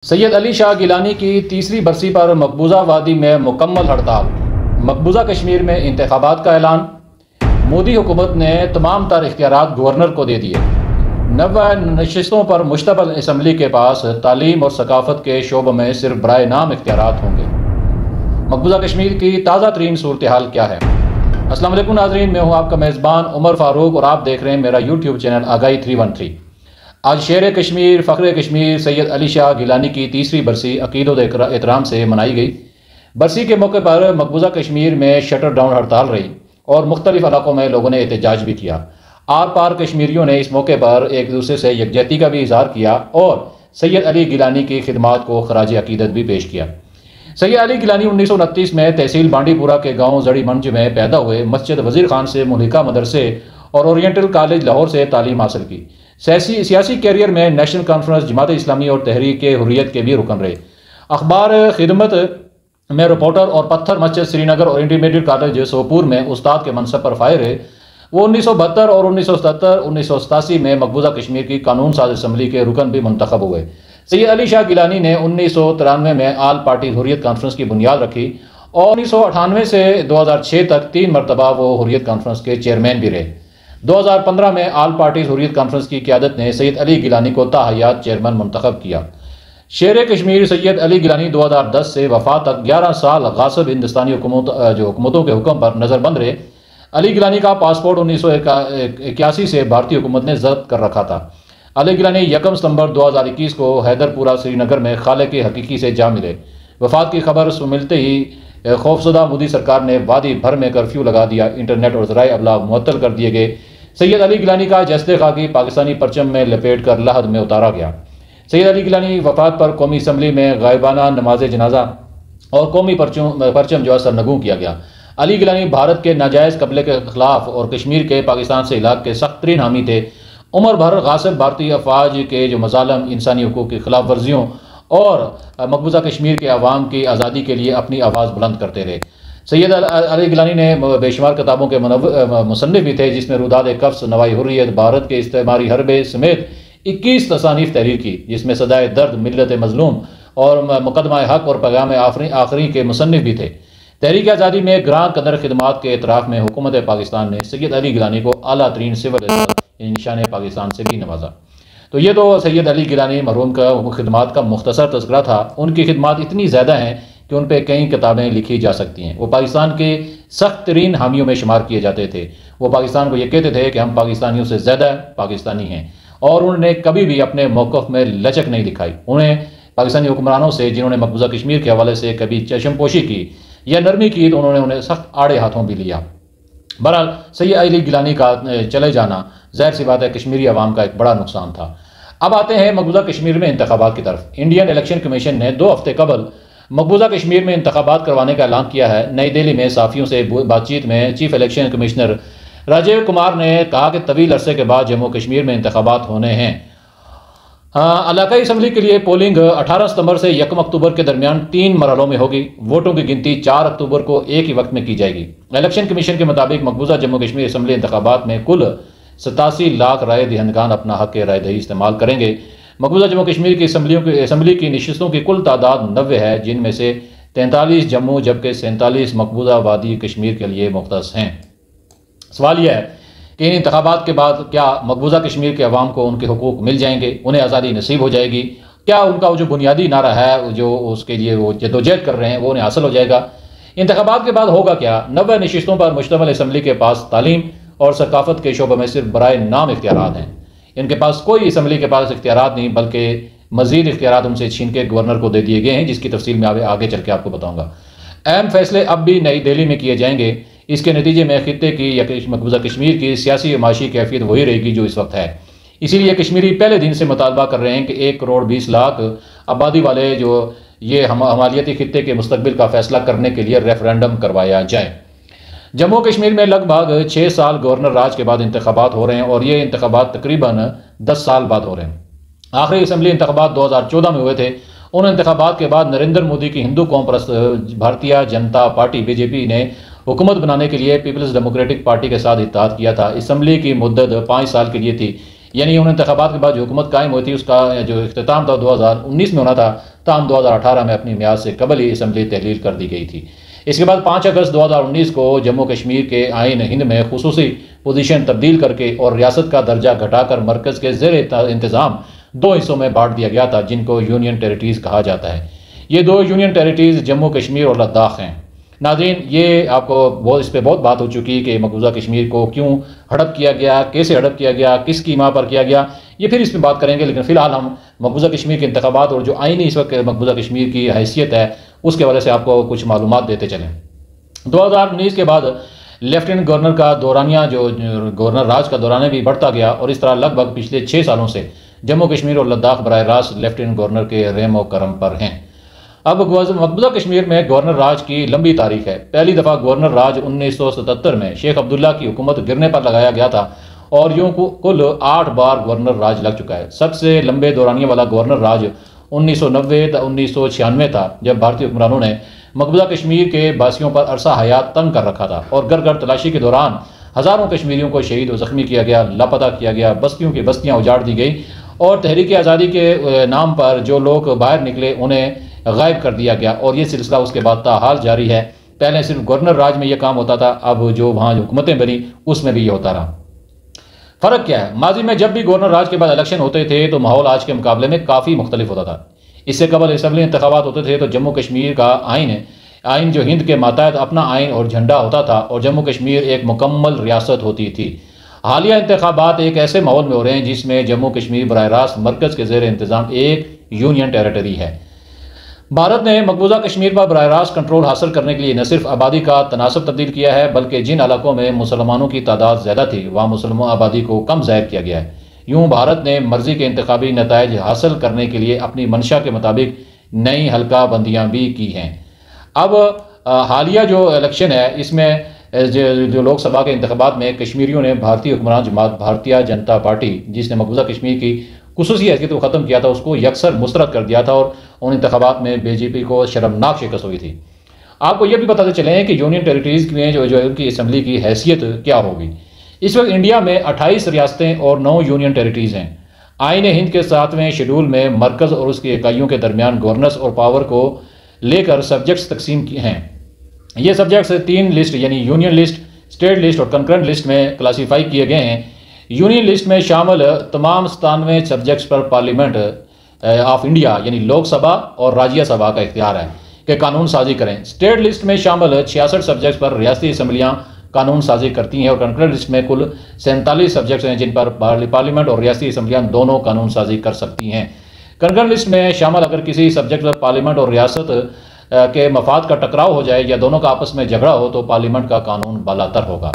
سید علی شاہ گیلانی کی تیسری برسی پر مقبوضہ وادی میں مکمل ہڑتال۔ مقبوضہ کشمیر میں انتخابات کا اعلان۔ مودی حکومت نے تمام تر اختیارات گورنر کو دے دیے۔ 90 نشستوں پر مشتمل اسمبلی کے پاس تعلیم اور ثقافت کے شعبوں میں صرف برائے نام اختیارات ہوں گے۔ مقبوضہ کشمیر کی تازہ ترین صورتحال کیا ہے؟ السلام علیکم ناظرین، میں ہوں آپ کا میزبان عمر فاروق اور آپ دیکھ رہے ہیں میرا یوٹیوب چینل آگاہی 313۔ آج شیر کشمیر، فخر کشمیر سید علی شاہ گیلانی کی تیسری برسی عقیدت و احترام سے منائی گئی۔ برسی کے موقع پر مقبوضہ کشمیر میں شٹر ڈاؤن ہڑتال رہی اور مختلف علاقوں میں لوگوں نے احتجاج بھی کیا۔ آر پار کشمیریوں نے اس موقع پر ایک دوسرے سے یکجہتی کا بھی اظہار کیا اور سید علی گیلانی کی خدمات کو خراج عقیدت بھی پیش کیا۔ سید علی گیلانی 1929 میں تحصیل بانڈی پورہ کے گاؤں زڑی منج میں پیدا ہوئے۔ مسجد وزیر خان سے ملحقہ مدرسے اور اورینٹل کالج لاہور سے تعلیم حاصل کی۔ سیاسی کیریئر میں نیشنل کانفرنس، جماعت اسلامی اور تحریک حریت کے بھی رکن رہے۔ اخبار خدمت میں رپورٹر اور پتھر مسجد سری نگر اور انٹرمیڈیٹ کالج سوپور میں استاد کے منصب پر فائز رہے۔ وہ 1972 اور 1977 1987 میں مقبوضہ کشمیر کی قانون ساز اسمبلی کے رکن بھی منتخب ہوئے۔ سید علی شاہ گیلانی نے 1993 میں آل پارٹی حریت کانفرنس کی بنیاد رکھی اور 1998 سے 2006 تک 3 مرتبہ وہ حریت کانفرنس کے چیئرمین بھی رہے۔ 2015 میں آل پارٹیز حریت کانفرنس کی قیادت نے سید علی گیلانی کو تاحیات چیئرمین منتخب کیا۔ شیر کشمیر سید علی گیلانی 2010 سے وفات تک 11 سال غاصب ہندوستانی حکومتوں کے حکم پر نظر بند رہے۔ علی گیلانی کا پاسپورٹ 1981 سے بھارتی حکومت نے ضبط کر رکھا تھا۔ علی گیلانی 1 ستمبر 2021 کو حیدر پورہ سری نگر میں خالق حقیقی سے جا ملے۔ وفات کی خبر ملتے ہی خوفزدہ مودی سرکار نے وادی بھر میں کرفیو لگا دیا، انٹرنیٹ اور ذرائع ابلاغ معطل کر دیے گئے۔ سید علی گیلانی کا جسد خاکی پاکستانی پرچم میں لپیٹ کر لحد میں اتارا گیا۔ سید علی گیلانی وفات پر قومی اسمبلی میں غائبانہ نماز جنازہ اور قومی پرچم سرنگوں کیا گیا۔ علی گیلانی بھارت کے ناجائز قبضے کے خلاف اور کشمیر کے پاکستان سے الحاق کے سخت ترین حامی تھے۔ عمر بھر غاصب بھارتی افواج کے مظالم، انسانی حقوق کی خلاف ورزیوں اور مقبوضہ کشمیر کے عوام کی آزادی کے لیے اپنی آواز بلند کرتے رہے۔ سید علی گیلانی نے بے شمار کتابوں کے مصنف بھی تھے، جس میں روداد قفص، نوائی حریت، بھارت کے استعماری حربے سمیت 21 تصانیف تحریر کی، جس میں صدائے درد، ملت مظلوم اور مقدمہ حق اور پیغام آخری کے مصنف بھی تھے۔ تحریک آزادی میں گراں قدر خدمات کے اعتراف میں حکومت پاکستان نے سید علی گیلانی کو اعلیٰ ترین سول نشان پاکستان سے بھی نوازا۔ تو یہ تو سید علی گیلانی مرحوم کا خدمات کا مختصر تذکرہ تھا۔ ان کی خدمات اتنی زیادہ ہیں کہ ان پہ کئی کتابیں لکھی جا سکتی ہیں۔ وہ پاکستان کے سخت ترین حامیوں میں شمار کیے جاتے تھے۔ وہ پاکستان کو یہ کہتے تھے کہ ہم پاکستانیوں سے زیادہ پاکستانی ہیں، اور انہوں نے کبھی بھی اپنے موقف میں لچک نہیں دکھائی۔ انہیں پاکستانی حکمرانوں سے جنہوں نے مقبوضہ کشمیر کے حوالے سے کبھی چشم پوشی کی یا نرمی کی، تو انہوں نے انہیں سخت آڑے ہاتھوں بھی لیا۔ بہرحال سید علی گیلانی کا چلے جانا ظاہر سی بات ہے کشمیری عوام کا ایک بڑا نقصان تھا۔ اب آتے ہیں مقبوضہ کشمیر میں انتخابات کی طرف۔ انڈین الیکشن کمیشن نے 2 ہفتے قبل مقبوضہ کشمیر میں انتخابات کروانے کا اعلان کیا ہے۔ نئی دہلی میں صحافیوں سے بات چیت میں chief election commissioner Rajiv Kumar نے کہا کہ طویل عرصے کے بعد جموں کشمیر میں انتخابات ہونے ہیں۔ علاقائی اسمبلی کے لیے پولنگ 18 ستمبر سے 1 اکتوبر کے درمیان 3 مرحلوں میں ہوگی۔ ووٹوں کی گنتی 4 اکتوبر کو ایک ہی وقت میں کی جائے گی۔ الیکشن کمیشن کے مطابق مقبوضہ جموں کشمیر اسمبلی انتخابات میں کل 87 لاکھ رائے دہندگان اپنا حق رائے دہی استعمال کریں گے۔ مقبوضہ جموں کشمیر کی اسمبلی کی نشستوں کی کل تعداد 90 ہے، جن میں سے 43 جموں جبکہ 47 مقبوضہ وادی کشمیر کے لیے مختص ہیں۔ سوال یہ ہے کہ ان انتخابات کے بعد کیا مقبوضہ کشمیر کے عوام کو ان کے حقوق مل جائیں گے؟ انہیں آزادی نصیب ہو جائے گی؟ کیا ان کا جو بنیادی نعرہ ہے جو اس کے لیے وہ جدوجہد کر رہے ہیں وہ انہیں حاصل ہو جائے گا؟ انتخابات کے بعد ہوگا کیا؟ 90 نشستوں پر مشتمل اسمبلی کے پاس تعلیم اور ثقافت کے شعبے میں صرف برائے نام اختیارات ہیں۔ ان کے پاس کوئی اسمبلی کے پاس اختیارات نہیں، بلکہ مزید اختیارات ان سے چھین کے گورنر کو دے دیے گئے ہیں، جس کی تفصیل میں آگے چل کے آپ کو بتاؤں گا۔ اہم فیصلے اب بھی نئی دہلی میں کیے جائیں گے۔ اس کے نتیجے میں خطے کی یا مقبوضہ کشمیر کی سیاسی و معاشی کیفیت وہی رہے گی جو اس وقت ہے۔ اسی لیے کشمیری پہلے دن سے مطالبہ کر رہے ہیں کہ 1 کروڑ 20 لاکھ آبادی والے یہ ہمالیتی خطے کے مستقبل کا فیصلہ کرنے کے لیے ریفرینڈم کروایا جائے۔ جموں کشمیر میں لگ بھگ 6 سال گورنر راج کے بعد انتخابات ہو رہے ہیں، اور یہ انتخابات تقریباً 10 سال بعد ہو رہے ہیں۔ آخری اسمبلی انتخابات 2014 میں ہوئے تھے۔ ان انتخابات کے بعد نریندر مودی کی ہندو قوم پرست بھارتیہ جنتا پارٹی BJP نے حکومت بنانے کے لیے پیپلز ڈیموکریٹک پارٹی کے ساتھ اتحاد کیا تھا۔ اسمبلی کی مدت 5 سال کے لیے تھی، یعنی ان انتخابات کے بعد جو حکومت قائم ہوئی تھی اس کا جو اختتام تھا 2019 میں ہونا تھا، تاہم 2018 میں اپنی میعاد سے قبل ہی اسمبلی تحلیل کر دی گئی تھی۔ اس کے بعد 5 اگست 2019 کو جموں کشمیر کے آئین ہند میں خصوصی پوزیشن تبدیل کر کے اور ریاست کا درجہ گھٹا کر مرکز کے زیر انتظام 2 حصوں میں بانٹ دیا گیا تھا، جن کو یونین ٹیریٹریز کہا جاتا ہے۔ یہ 2 یونین ٹیریٹریز جموں کشمیر اور لداخ ہیں۔ ناظرین، یہ آپ کو اس پہ بہت بات ہو چکی کہ مقبوضہ کشمیر کو کیوں ہڑپ کیا گیا، کیسے ہڑپ کیا گیا، کس کی ماں پر کیا گیا، یہ پھر اس پہ بات کریں گے، لیکن فی الحال ہم مقبوضہ کشمیر کے انتخابات اور جو آئینی اس وقت مقبوضہ کشمیر کی حیثیت ہے اس کے حوالے سے آپ کو کچھ معلومات دیتے چلیں۔ 2019 کے بعد لیفٹیننٹ گورنر کا دورانیہ جو گورنر راج کا دورانیہ بھی بڑھتا گیا، اور اس طرح لگ بھگ پچھلے 6 سالوں سے جموں کشمیر اور لداخ براہ راست لیفٹیننٹ گورنر کے رحم و کرم پر ہیں۔ اب مقبوضہ کشمیر میں گورنر راج کی لمبی تاریخ ہے۔ پہلی دفعہ گورنر راج 1977 میں شیخ عبداللہ کی حکومت گرنے پر لگایا گیا تھا، اور یوں کل 8 بار گورنر راج لگ چکا ہے۔ سب سے لمبے دورانیے والا گورنر راج 1990 تا 1996 تھا، جب بھارتی حکمرانوں نے مقبوضہ کشمیر کے باسیوں پر عرصہ حیات تنگ کر رکھا تھا، اور گھر گھر تلاشی کے دوران ہزاروں کشمیریوں کو شہید و زخمی کیا گیا، لاپتہ کیا گیا، بستیوں کی بستیاں اجاڑ دی گئی، اور تحریک آزادی کے نام پر جو لوگ باہر نکلے انہیں غائب کر دیا گیا، اور یہ سلسلہ اس کے بعد تاحال جاری ہے۔ پہلے صرف گورنر راج میں یہ کام ہوتا تھا، اب جو وہاں حکومتیں بنی اس میں بھی یہ ہوتا رہا۔ فرق کیا ہے؟ ماضی میں جب بھی گورنر راج کے بعد الیکشن ہوتے تھے تو ماحول آج کے مقابلے میں کافی مختلف ہوتا تھا۔ اس سے قبل اسمبلی انتخابات ہوتے تھے تو جموں کشمیر کا آئین جو ہند کے ماتحت اپنا آئین اور جھنڈا ہوتا تھا، اور جموں کشمیر ایک مکمل ریاست ہوتی تھی۔ حالیہ انتخابات ایک ایسے ماحول میں ہو رہے ہیں جس میں جموں کشمیر براہ راست مرکز کے زیر انتظام ایک یونین ٹیریٹری ہے۔ بھارت نے مقبوضہ کشمیر پر براہ راست کنٹرول حاصل کرنے کے لیے نہ صرف آبادی کا تناسب تبدیل کیا ہے، بلکہ جن علاقوں میں مسلمانوں کی تعداد زیادہ تھی وہاں مسلم آبادی کو کم ظاہر کیا گیا ہے۔ یوں بھارت نے مرضی کے انتخابی نتائج حاصل کرنے کے لیے اپنی منشا کے مطابق نئی حلقہ بندیاں بھی کی ہیں۔ اب حالیہ جو الیکشن ہے اس میں جو لوک سبھا کے انتخابات میں کشمیریوں نے بھارتی حکمران جماعت بھارتیہ جنتا پارٹی، جس نے مقبوضہ کشمیر کی خصوصی حیثیت کو ختم کیا تھا، اس کو یکسر مسترد کر دیا تھا، اور ان انتخابات میں بی جے پی کو شرمناک شکست ہوئی تھی۔ آپ کو یہ بھی پتہ چلے کہ یونین ٹیریٹریز میں جو ان کی اسمبلی کی حیثیت کیا ہوگی۔ اس وقت انڈیا میں 28 ریاستیں اور 9 یونین ٹیریٹریز ہیں۔ آئین ہند کے 7ویں شیڈول میں مرکز اور اس کی اکائیوں کے درمیان گورننس اور پاور کو لے کر سبجیکٹس تقسیم کی ہیں۔ یہ سبجیکٹس 3 لسٹ یعنی یونین لسٹ، اسٹیٹ لسٹ اور کنکرنٹ لسٹ میں کلاسیفائی کیے گئے ہیں۔ یونین لسٹ میں شامل تمام 97 subjects per parliament of India یعنی لوک سبھا اور راجیہ سبھا کا اختیار ہے کہ قانون سازی کریں۔ اسٹیٹ لسٹ میں شامل 66 سبجیکٹس پر ریاستی اسمبلیاں قانون سازی کرتی ہیں، اور کنکرنٹ لسٹ میں کل 47 سبجیکٹس ہیں جن پر پارلیمنٹ اور ریاستی اسمبلیاں دونوں قانون سازی کر سکتی ہیں۔ کنکرنٹ لسٹ میں شامل اگر کسی سبجیکٹ پر پارلیمنٹ اور ریاست کے مفاد کا ٹکراؤ ہو جائے یا دونوں کا آپس میں جھگڑا ہو تو پارلیمنٹ کا قانون بالاتر ہوگا۔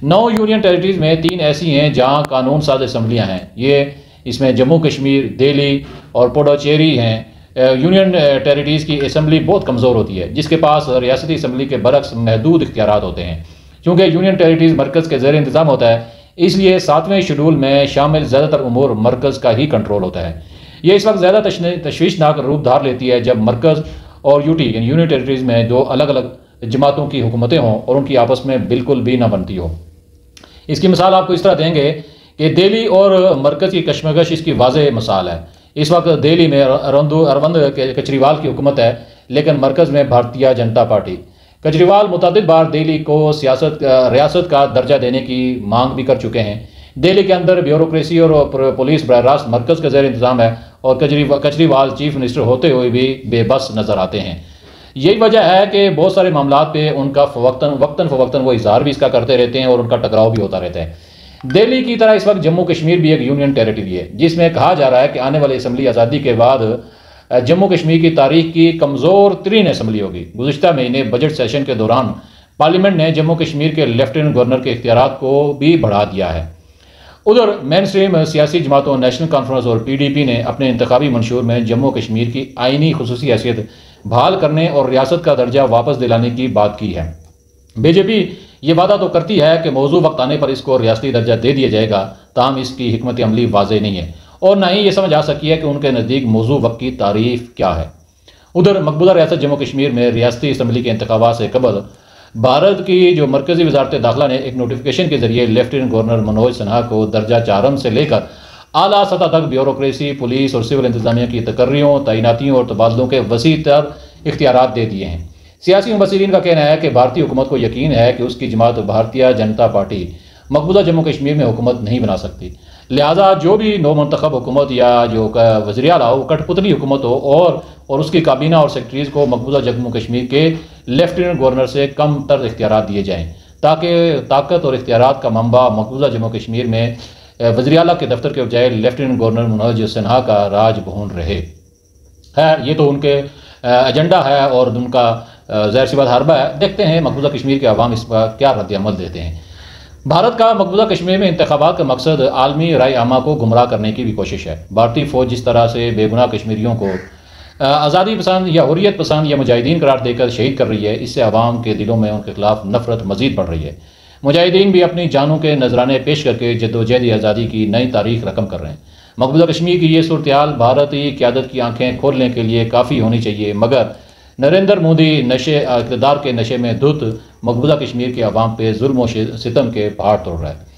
9 یونین ٹیریٹریز میں 3 ایسی ہیں جہاں قانون ساز اسمبلیاں ہیں۔ اس میں جموں کشمیر، دہلی اور پوڈوچیری ہیں۔ یونین ٹیریٹریز کی اسمبلی بہت کمزور ہوتی ہے، جس کے پاس ریاستی اسمبلی کے برعکس محدود اختیارات ہوتے ہیں۔ چونکہ یونین ٹیریٹریز مرکز کے زیر انتظام ہوتا ہے، اس لیے 7ویں شیڈول میں شامل زیادہ تر امور مرکز کا ہی کنٹرول ہوتا ہے۔ یہ اس وقت زیادہ تشویشناک روپ دھار لیتی ہے جب مرکز اور یوٹی یعنی یونین ٹیریٹریز میں 2 الگ الگ جماعتوں کی حکومتیں ہوں اور ان کی آپس میں بالکل بھی نہ بنتی ہو۔ اس کی مثال آپ کو اس طرح دیں گے کہ دہلی اور مرکز کی کشمکش اس کی واضح مثال ہے۔ اس وقت دہلی میں اروند کیجریوال کی حکومت ہے، لیکن مرکز میں بھارتیہ جنتا پارٹی۔ کیجریوال متعدد بار دہلی کو ریاست کا درجہ دینے کی مانگ بھی کر چکے ہیں۔ دہلی کے اندر بیوروکریسی اور پولیس براہ راست مرکز کا زیر انتظام ہے، اور کیجریوال چیف منسٹر ہوتے ہوئے بھی بے بس نظر آتے ہیں۔ یہی وجہ ہے کہ بہت سارے معاملات پہ ان کا وقتاً فوقتاً وہ اظہار بھی اس کا کرتے رہتے ہیں اور ان کا ٹکراؤ بھی ہوتا رہتا ہے۔ دہلی کی طرح اس وقت جموں کشمیر بھی ایک یونین ٹیریٹری ہے، جس میں کہا جا رہا ہے کہ آنے والی اسمبلی آزادی کے بعد جموں کشمیر کی تاریخ کی کمزور ترین اسمبلی ہوگی۔ گزشتہ مہینے بجٹ سیشن کے دوران پارلیمنٹ نے جموں کشمیر کے لیفٹیننٹ گورنر کے اختیارات کو بھی بڑھا دیا ہے۔ ادھر مین اسٹریم سیاسی جماعتوں نیشنل کانفرنس اور پی ڈی پی نے اپنے انتخابی منشور میں جموں کشمیر کی آئینی خصوصی حیثیت بحال کرنے اور ریاست کا درجہ واپس دلانے کی بات کی ہے۔ بی جے پی یہ وعدہ تو کرتی ہے کہ موضوع وقت آنے پر اس کو ریاستی درجہ دے دیا جائے گا، تاہم اس کی حکمت عملی واضح نہیں ہے اور نہ ہی یہ سمجھ آ سکی ہے کہ ان کے نزدیک موضوع وقت کی تعریف کیا ہے۔ ادھر مقبوضہ ریاست جموں کشمیر میں ریاستی اسمبلی کے انتخابات سے قبل بھارت کی جو مرکزی وزارت داخلہ نے ایک نوٹیفیکیشن کے ذریعے لیفٹیننٹ گورنر منوج سنہا کو درجہ 4 سے لے کر اعلیٰ سطح تک بیوروکریسی، پولیس اور سول انتظامیہ کی تقرریوں، تعیناتیوں اور تبادلوں کے وسیع تر اختیارات دے دیے ہیں۔ سیاسی مبصرین کا کہنا ہے کہ بھارتی حکومت کو یقین ہے کہ اس کی جماعت بھارتیہ جنتا پارٹی مقبوضہ جموں کشمیر میں حکومت نہیں بنا سکتی، لہٰذا جو بھی نو منتخب حکومت یا جو وزیر اعلیٰ ہو کٹھ پتلی حکومت ہو اور اس کی کابینہ اور سیکرٹریز کو مقبوضہ جموں کشمیر کے لیفٹیننٹ گورنر سے کم تر اختیارات دیے جائیں تاکہ طاقت اور اختیارات کا منبع مقبوضہ جموں کشمیر میں وزیر اعلیٰ کے دفتر کے بجائے لیفٹیننٹ گورنر منوج سنہا کا راج بھون رہے۔ خیر یہ تو ان کے ایجنڈا ہے اور ان کا ظاہر سی بات حربہ ہے، دیکھتے ہیں مقبوضہ کشمیر کے عوام اس پر کیا رد عمل دیتے ہیں۔ بھارت کا مقبوضہ کشمیر میں انتخابات کا مقصد عالمی رائے عامہ کو گمراہ کرنے کی بھی کوشش ہے۔ بھارتی فوج جس طرح سے بے گناہ کشمیریوں کو آزادی پسند یا حریت پسند یا مجاہدین قرار دے کر شہید کر رہی ہے، اس سے عوام کے دلوں میں ان کے خلاف نفرت مزید بڑھ رہی ہے۔ مجاہدین بھی اپنی جانوں کے نذرانے پیش کر کے جدوجہد آزادی کی نئی تاریخ رقم کر رہے ہیں۔ مقبوضہ کشمیر کی یہ صورتحال بھارتی قیادت کی آنکھیں کھولنے کے لیے کافی ہونی چاہیے، مگر نریندر مودی اقتدار کے نشے میں دھت مقبوضہ کشمیر کے عوام پہ ظلم و ستم کے پہاڑ توڑ رہا ہے۔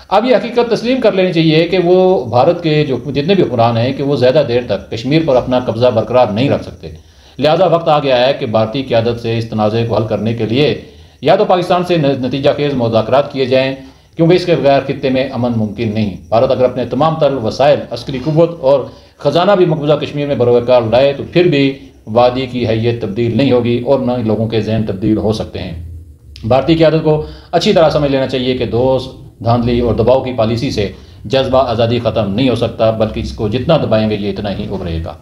اب یہ حقیقت تسلیم کر لینی چاہیے کہ وہ بھارت کے جو جتنے بھی حکمران ہیں کہ وہ زیادہ دیر تک کشمیر پر اپنا قبضہ برقرار نہیں رکھ سکتے، لہٰذا وقت آ گیا ہے کہ بھارتی قیادت سے اس تنازع کو حل کرنے کے لیے یا تو پاکستان سے نتیجہ خیز مذاکرات کیے جائیں، کیونکہ اس کے بغیر خطے میں امن ممکن نہیں۔ بھارت اگر اپنے تمام تر وسائل، عسکری قوت اور خزانہ بھی مقبوضہ کشمیر میں بروئے کار لائے تو پھر بھی وادی کی حیت تبدیل نہیں ہوگی اور نہ ہی لوگوں کے ذہن تبدیل ہو سکتے ہیں۔ بھارتی قیادت کو اچھی طرح سمجھ لینا چاہیے کہ دوست، دھاندلی اور دباؤ کی پالیسی سے جذبہ آزادی ختم نہیں ہو سکتا، بلکہ اس کو جتنا دبائیں گے یہ اتنا ہی ابھرے گا۔